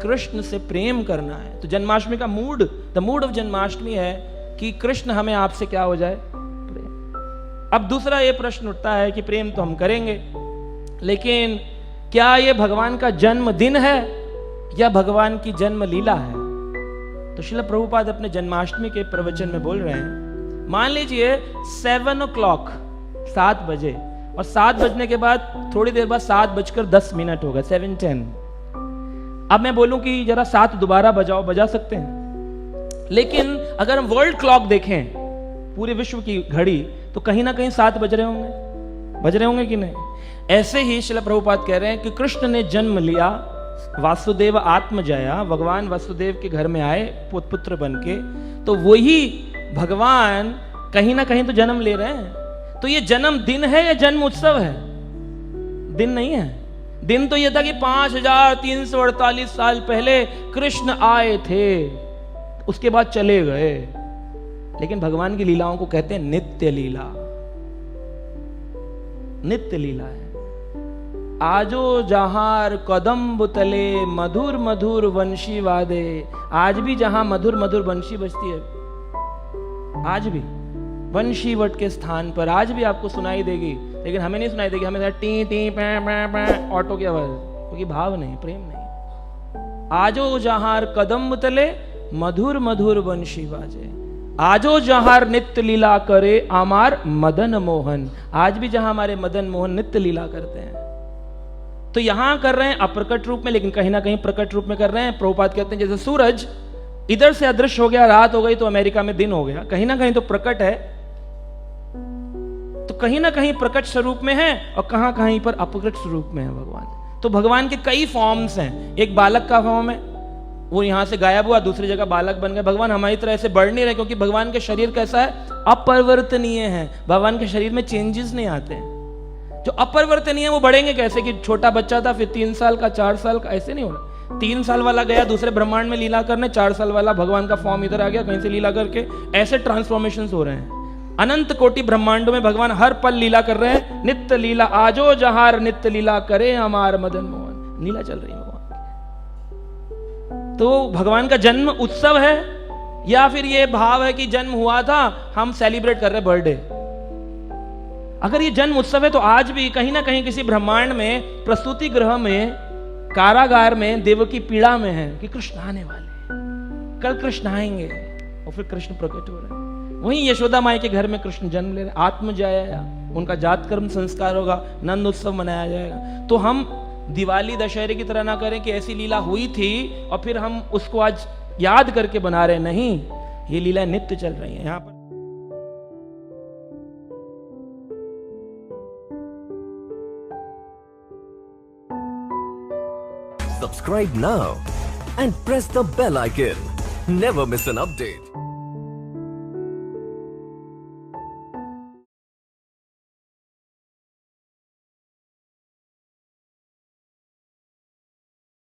कृष्ण से प्रेम करना है। तो जन्माष्टमी का mood, the mood off Janmashtami है कि कृष्ण हमें आपसे क्या हो जाए, प्रेम। अब दूसरा ये प्रश्न उठता है कि प्रेम तो हम करेंगे, लेकिन क्या ये भगवान का जन्म दिन है या भगवान की जन्म लीला है? तो श्रील प्रभुपाद अपने जन्माष्टमी के प्रवचन में बोल रहे हैं, मान लीजिए 7 o'clock 7 बजे, और 7 बजने के बाद थोड़ी देर बाद 7:10 होगा, 7:10। अब मैं बोलूं कि जरा 7 दोबारा बजाओ, बजा सकते हैं। लेकिन अगर हम वर्ल्ड क्लॉक देखें, पूरे विश्व की घड़ी, तो कहीं ना कहीं 7 बज रहे होंगे कि नहीं? ऐसे ही श्रील प्रभुपाद कह रहे हैं कि कृष्ण ने जन्म लिया, वासुदेव आत्मजाया, भगवान वासुदेव के घर में आए पुत्र बन के, तो वही भगवान कहीं ना कहीं तो जन्म ले रहे हैं। तो ये जन्म दिन है या जन्म उत्सव है? दिन नहीं है। दिन तो ये था कि 5348 साल पहले कृष्ण आए थे, उसके बाद चले गए। लेकिन भगवान की लीलाओं को कहते हैं नित्य लीला। नित्य लीला है। आजो जहार कदम बुतले मधुर मधुर वंशी वादे। आज भी जहां मधुर मधुर वंशी बजती है, आज भी वंशी वट के स्थान पर आज भी आपको सुनाई देगी, लेकिन हमें नहीं सुनाई देगी। हमें टी टी पै पै पै ऑटो की आवाज, क्योंकि भाव नहीं, प्रेम नहीं। आजो जहार कदम बुतले मधुर मधुर वंशी बाजे। आजो जहार नित्य लीला करे आमार मदन मोहन। आज भी जहां हमारे मदन मोहन नित्य लीला करते हैं। तो यहां कर रहे हैं अप्रकट रूप में, लेकिन कहीं ना कहीं प्रकट रूप में कर रहे हैं। प्रभुपाद कहते हैं जैसे सूरज इधर से अदृश्य हो गया, रात हो गई, तो अमेरिका में दिन हो गया, कहीं ना कहीं तो प्रकट है। तो कहीं ना कहीं प्रकट स्वरूप में है और कहां कहीं पर अपप्रकट स्वरूप में है भगवान। तो भगवान के कई फॉर्म्स हैं। एक बालक का फॉर्म है, वो यहां से गायब हुआ, दूसरी जगह बालक बन गए। भगवान हमारी तरह ऐसे बढ़ नहीं रहे, क्योंकि भगवान के शरीर कैसा है, अपरिवर्तनीय है। भगवान के शरीर में चेंजेस नहीं आते हैं। जो अपरिवर्तनीय है वो बढ़ेंगे कैसे? कि छोटा बच्चा था, फिर 3 साल का, 4 साल का, ऐसे नहीं हो रहा। 3 साल वाला गया दूसरे ब्रह्मांड में लीला करने, 4 साल वाला भगवान का फॉर्म इधर आ गया कहीं से लीला करके। ऐसे ट्रांसफॉर्मेशंस हो रहे हैं। अनंत कोटि ब्रह्मांडों में भगवान हर पल लीला कर रहे हैं। नित्य लीला आजो जहार नित्य लीला करे हमार मदन मोहन। लीला चल रही है भगवान की। तो भगवान का जन्म उत्सव है या फिर ये भाव है कि जन्म हुआ था, हम सेलिब्रेट कर रहे हैं बर्थडे? अगर ये जन्म उत्सव है तो आज भी कहीं ना कहीं किसी ब्रह्मांड में, प्रस्तुति गृह में, कारागार में, देव की पीड़ा में है कि कृष्ण आने वाले, कल कृष्ण आएंगे, और फिर कृष्ण प्रकट हो रहे हैं। वहीं यशोदा माई के घर में कृष्ण जन्म ले रहे, आत्मजाया, उनका जात कर्म संस्कार होगा, नंद उत्सव मनाया जाएगा। तो हम दिवाली दशहरे की तरह ना करें कि ऐसी लीला हुई थी और फिर हम उसको आज याद करके बना रहे। नहीं, ये लीला नित्य चल रही है यहां पर। Subscribe now and press the bell icon. Never miss an update.